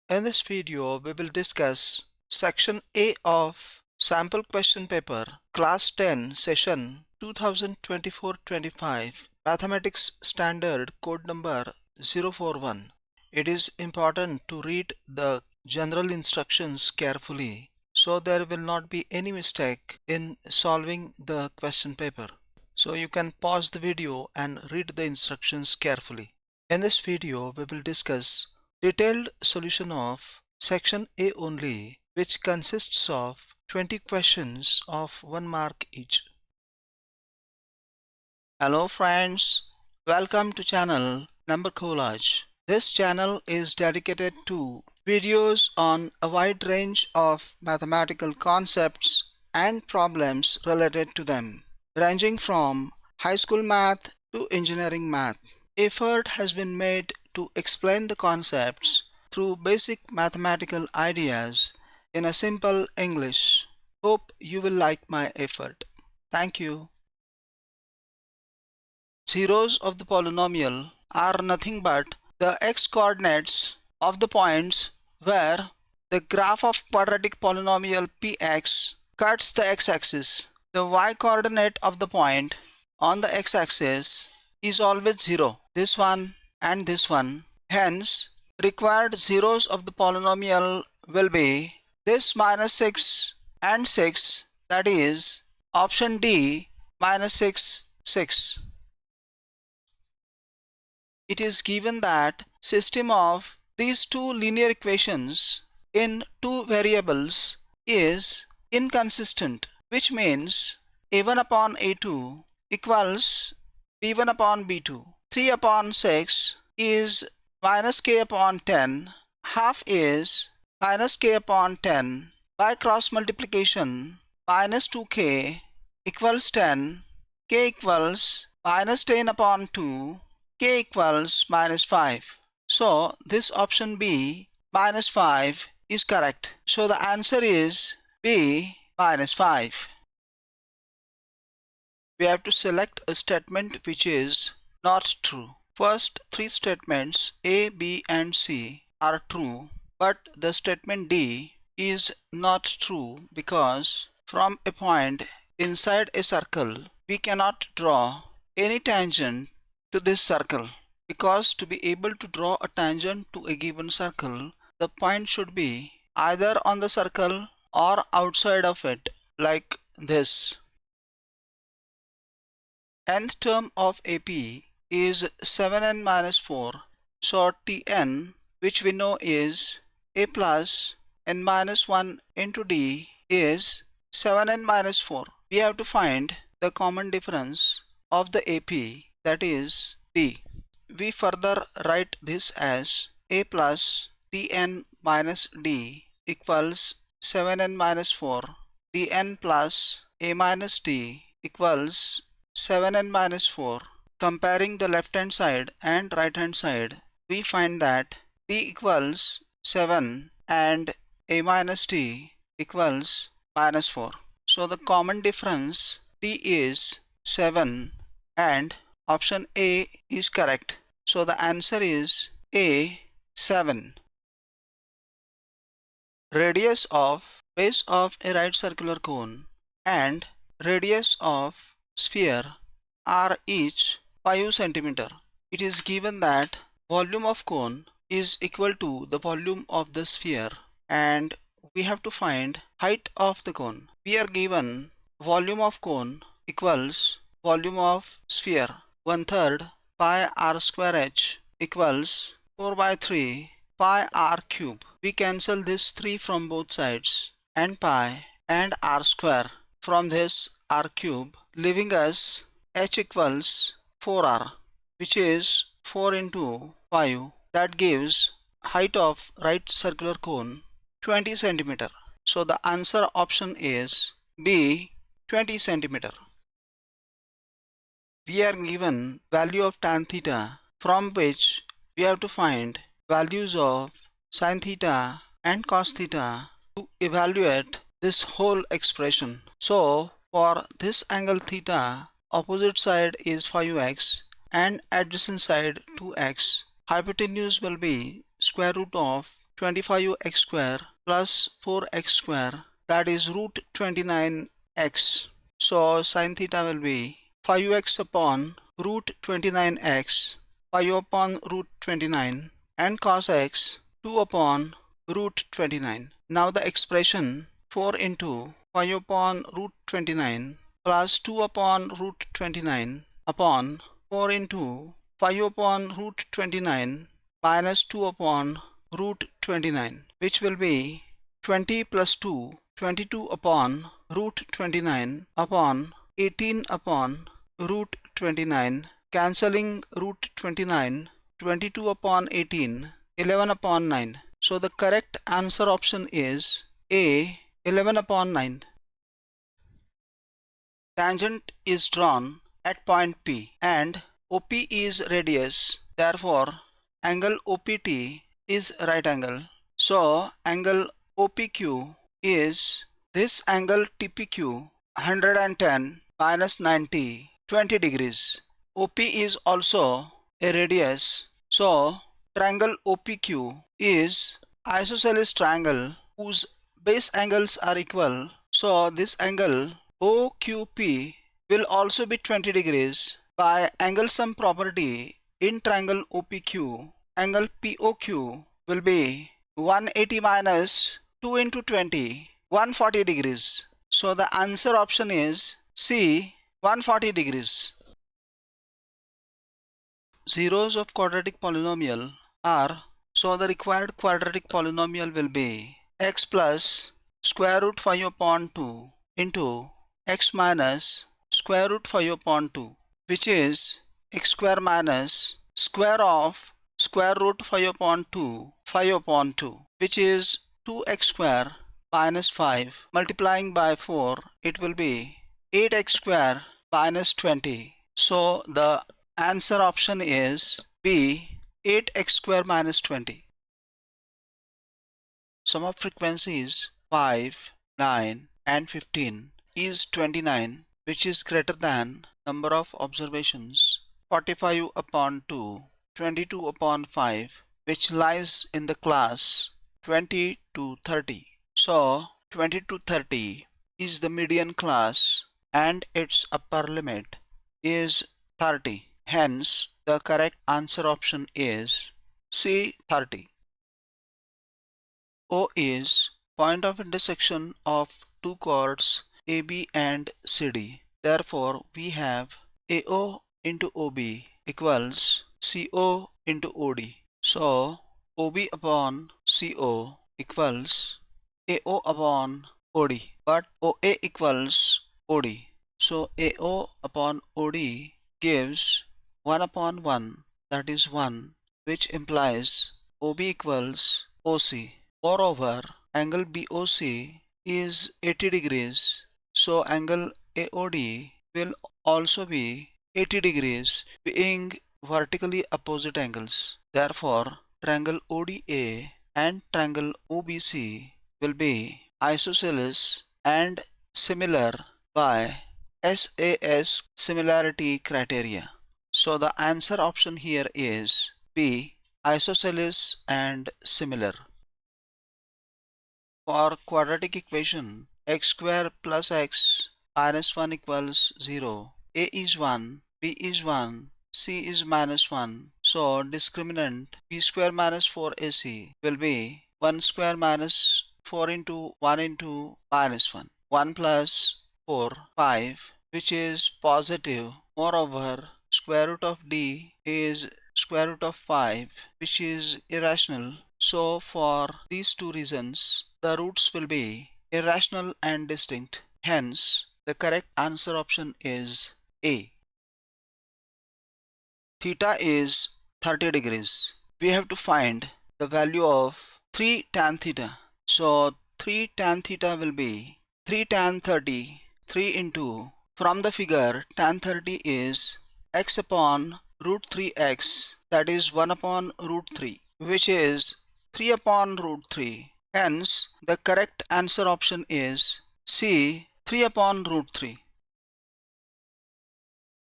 In this video, we will discuss Section A of Sample Question Paper, Class 10, Session 2024-25, Mathematics Standard Code Number 041. It is important to read the general instructions carefully so there will not be any mistake in solving the question paper. So you can pause the video and read the instructions carefully. In this video, we will discuss detailed solution of Section A only, which consists of 20 questions of 1 mark each. Hello friends, welcome to channel Number Collage. This channel is dedicated to videos on a wide range of mathematical concepts and problems related to them, ranging from high school math to engineering math. Effort has been made to explain the concepts through basic mathematical ideas in a simple English. Hope you will like my effort. Thank you. Zeros of the polynomial are nothing but the x-coordinates of the points where the graph of quadratic polynomial px cuts the x-axis. The y-coordinate of the point on the x-axis is always 0, this one and this one. Hence, required zeros of the polynomial will be this minus 6 and 6, that is option D, minus 6, 6. It is given that system of these two linear equations in two variables is inconsistent, which means a1 upon a2 equals b1 upon b2. 3 upon 6 is minus k upon 10. Half is minus k upon 10. By cross multiplication, minus 2k equals 10. K equals minus 10 upon 2. K equals minus 5. So this option B, minus 5, is correct. So the answer is B, minus 5. We have to select a statement which is not true. First three statements A, B and C are true, but the statement D is not true because from a point inside a circle we cannot draw any tangent to this circle, because to be able to draw a tangent to a given circle, the point should be either on the circle or outside of it, like this. Nth term of AP is 7n minus 4, so Tn, which we know is a plus n minus 1 into D, is 7n minus 4. We have to find the common difference of the AP, that is D. We further write this as a plus Tn minus D equals 7n minus 4. Dn plus a minus D equals 7n minus 4. Comparing the left hand side and right hand side, we find that D equals 7 and a minus D equals minus 4. So the common difference D is 7 and option A is correct. So the answer is A, 7. Radius of base of a right circular cone and radius of sphere are each 5 cm. It is given that volume of cone is equal to the volume of the sphere and we have to find height of the cone. We are given volume of cone equals volume of sphere 1/3 pi r square h equals 4/3 pi r cube. We cancel this 3 from both sides and pi and r square from this r cube, leaving us h equals 4r, which is 4 into 5. That gives height of right circular cone 20 cm. So the answer option is B, 20 cm. We are given value of tan theta, from which we have to find values of sin theta and cos theta to evaluate this whole expression. So for this angle theta, opposite side is 5x and adjacent side 2x. Hypotenuse will be square root of 25x square plus 4x square, that is root 29x. So sin theta will be 5x upon root 29x, 5 upon root 29, and cos x 2 upon root 29. Now the expression 4 into 5 upon root 29 plus 2 upon root 29 upon 4 into 5 upon root 29 minus 2 upon root 29, which will be 20 plus 2, 22 upon root 29 upon 18 upon root 29, cancelling root 29, 22 upon 18, 11 upon 9. So the correct answer option is A, 11 upon 9. Tangent is drawn at point P and OP is radius. Therefore, angle OPT is right angle. So, angle OPQ is this angle TPQ 110 minus 90, 20 degrees. OP is also a radius. So, triangle OPQ is isosceles triangle whose base angles are equal. So, this angle OQP will also be 20 degrees. By angle sum property in triangle OPQ, angle POQ will be 180 minus 2 into 20, 140 degrees. So the answer option is C, 140 degrees. Zeros of quadratic polynomial are, so the required quadratic polynomial will be x plus square root 5 upon 2 into x minus square root 5 upon 2, which is x square minus square of square root 5 upon 2, 5 upon 2, which is 2x square minus 5, multiplying by 4, it will be 8x square minus 20. So the answer option is B, 8x square minus 20. Sum of frequencies 5, 9 and 15 is 29, which is greater than number of observations 45 upon 2, 22 upon 5, which lies in the class 20 to 30. So 20 to 30 is the median class and its upper limit is 30. Hence, the correct answer option is C, 30. O is point of intersection of two chords AB and CD. Therefore, we have AO into OB equals CO into OD. So, OB upon CO equals AO upon OD. But OA equals OD. So, AO upon OD gives 1 upon 1, that is 1, which implies OB equals OC. Moreover, angle BOC is 80 degrees, so angle AOD will also be 80 degrees, being vertically opposite angles. Therefore, triangle ODA and triangle OBC will be isosceles and similar by SAS similarity criteria. So the answer option here is B, isosceles and similar. For quadratic equation x square plus x minus 1 equals 0, a is 1, b is 1, c is minus 1. So discriminant b square minus 4ac will be 1 square minus 4 into 1 into minus 1. 1 plus 4, 5, which is positive. Moreover, square root of d is square root of 5, which is irrational. So for these two reasons, the roots will be irrational and distinct. Hence, the correct answer option is A. Theta is 30 degrees. We have to find the value of 3 tan theta. So 3 tan theta will be 3 tan 30, 3 into, from the figure tan 30 is x upon root 3x, that is 1 upon root 3, which is 3 upon root 3. Hence, the correct answer option is C, 3 upon root 3.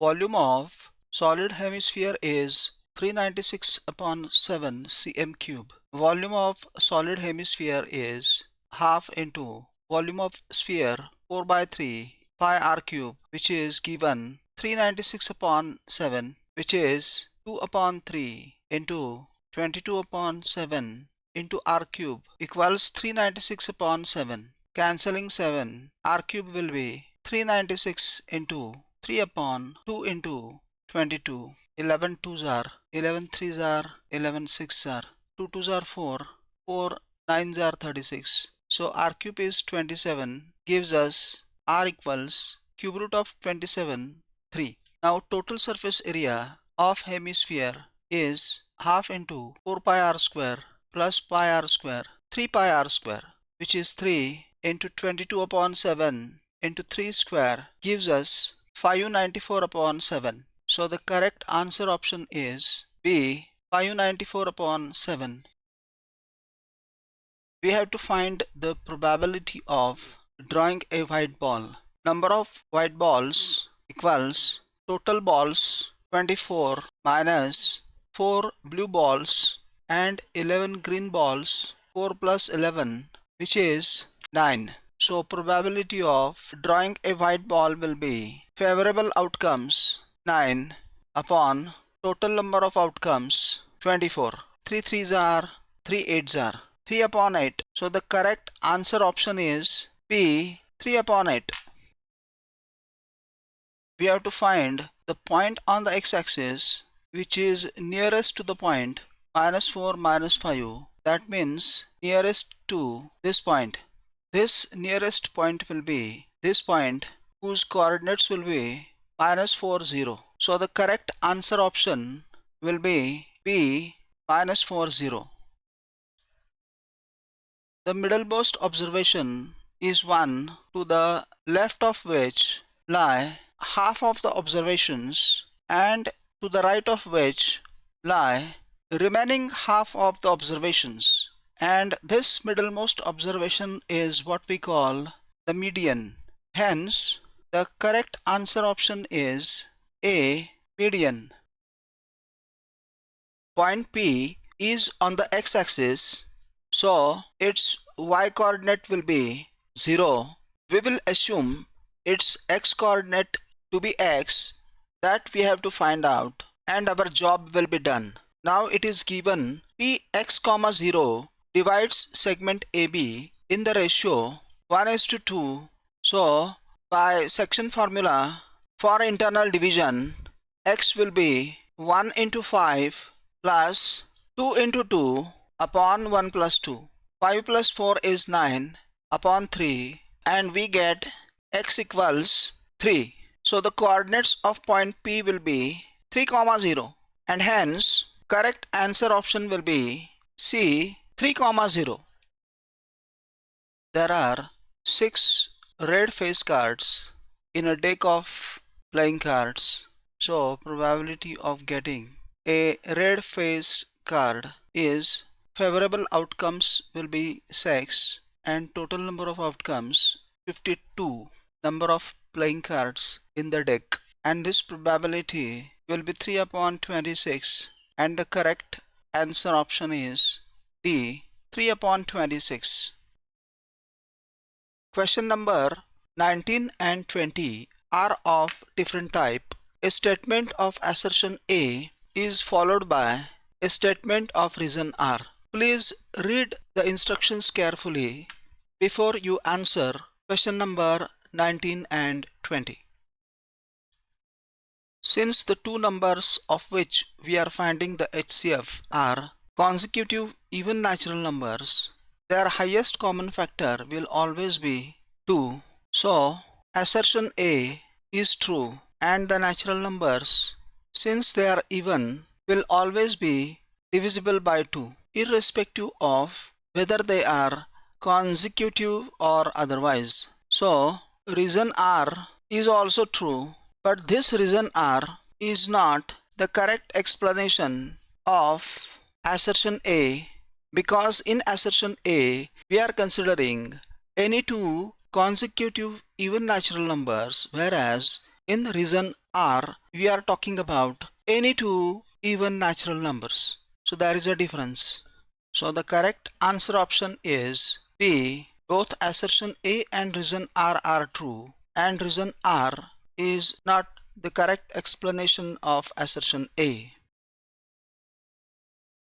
Volume of solid hemisphere is 396 upon 7 cm cube. Volume of solid hemisphere is half into volume of sphere 4 by 3 pi r cube, which is given 396 upon 7, which is 2 upon 3 into 22 upon 7 into r cube equals 396 upon 7. Cancelling 7, r cube will be 396 into 3 upon 2 into 22. 11 2s are 11 3s are 11 6s are 2 2s are 4, 4 9s are 36. So r cube is 27, gives us r equals cube root of 27 3. Now total surface area of hemisphere is half into 4 pi r square plus pi r square 3 pi r square, which is 3 into 22 upon 7 into 3 square, gives us 594 upon 7. So the correct answer option is B, 594 upon 7. We have to find the probability of drawing a white ball. Number of white balls equals total balls 24 minus 4 blue balls and 11 green balls, 4 plus 11, which is 9. So probability of drawing a white ball will be favorable outcomes 9 upon total number of outcomes 24. 3 3s are 3 8s are 3 upon 8. So the correct answer option is B, 3 upon 8. We have to find the point on the x-axis which is nearest to the point -4 -5. That means nearest to this point. This nearest point will be this point whose coordinates will be -4 0. So the correct answer option will be B, -4 0. The middlemost observation is one to the left of which lie half of the observations and to the right of which lie remaining half of the observations. And this middlemost observation is what we call the median. Hence, the correct answer option is A, median. Point P is on the x-axis, so its y-coordinate will be 0. We will assume its x-coordinate to be x. That we have to find out, and our job will be done. Now it is given Px, 0 divides segment AB in the ratio 1:2. So by section formula for internal division, x will be 1 into 5 plus 2 into 2 upon 1 plus 2. 5 plus 4 is 9 upon 3, and we get x equals 3. So the coordinates of point P will be 3, 0, and hence correct answer option will be C, 3, 0. There are 6 red face cards in a deck of playing cards. So probability of getting a red face card is favorable outcomes will be 6 and total number of outcomes 52 number of playing cards in the deck, and this probability will be 3 upon 26, and the correct answer option is D, 3 upon 26. Question number 19 and 20 are of different type. A statement of assertion A is followed by a statement of reason R. Please read the instructions carefully before you answer question number 19 and 20. Since the two numbers of which we are finding the HCF are consecutive even natural numbers, their highest common factor will always be 2. So assertion A is true, and the natural numbers, since they are even, will always be divisible by 2, irrespective of whether they are consecutive or otherwise. So reason R is also true, but this reason R is not the correct explanation of assertion A, because in assertion A we are considering any two consecutive even natural numbers, whereas in reason R we are talking about any two even natural numbers. So there is a difference. So the correct answer option is B. Both assertion A and reason R are true, and reason R is not the correct explanation of assertion A.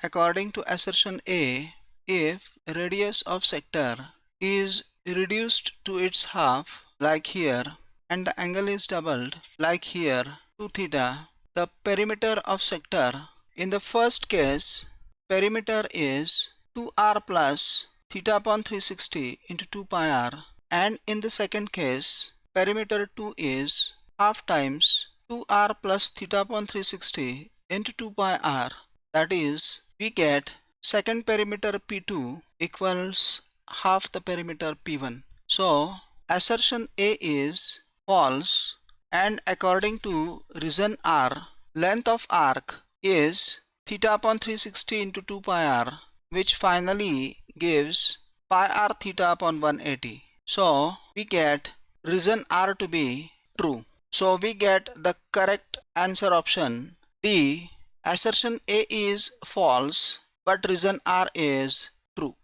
According to assertion A, if radius of sector is reduced to its half like here and the angle is doubled like here to theta, the perimeter of sector in the first case perimeter is 2r plus theta upon 360 into 2 pi r, and in the second case perimeter 2 is half times 2r plus theta upon 360 into 2 pi r. That is, we get second perimeter P2 equals half the perimeter P1. So assertion A is false, and according to reason R, length of arc is theta upon 360 into 2 pi r, which finally gives pi r theta upon 180. So we get reason R to be true. So we get the correct answer option D. Assertion A is false, but reason R is true.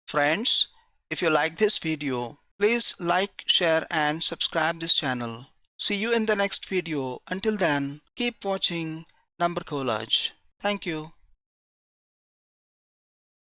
Friends, if you like this video, please like, share and subscribe this channel. See you in the next video. Until then, keep watching Number Collage. Thank you.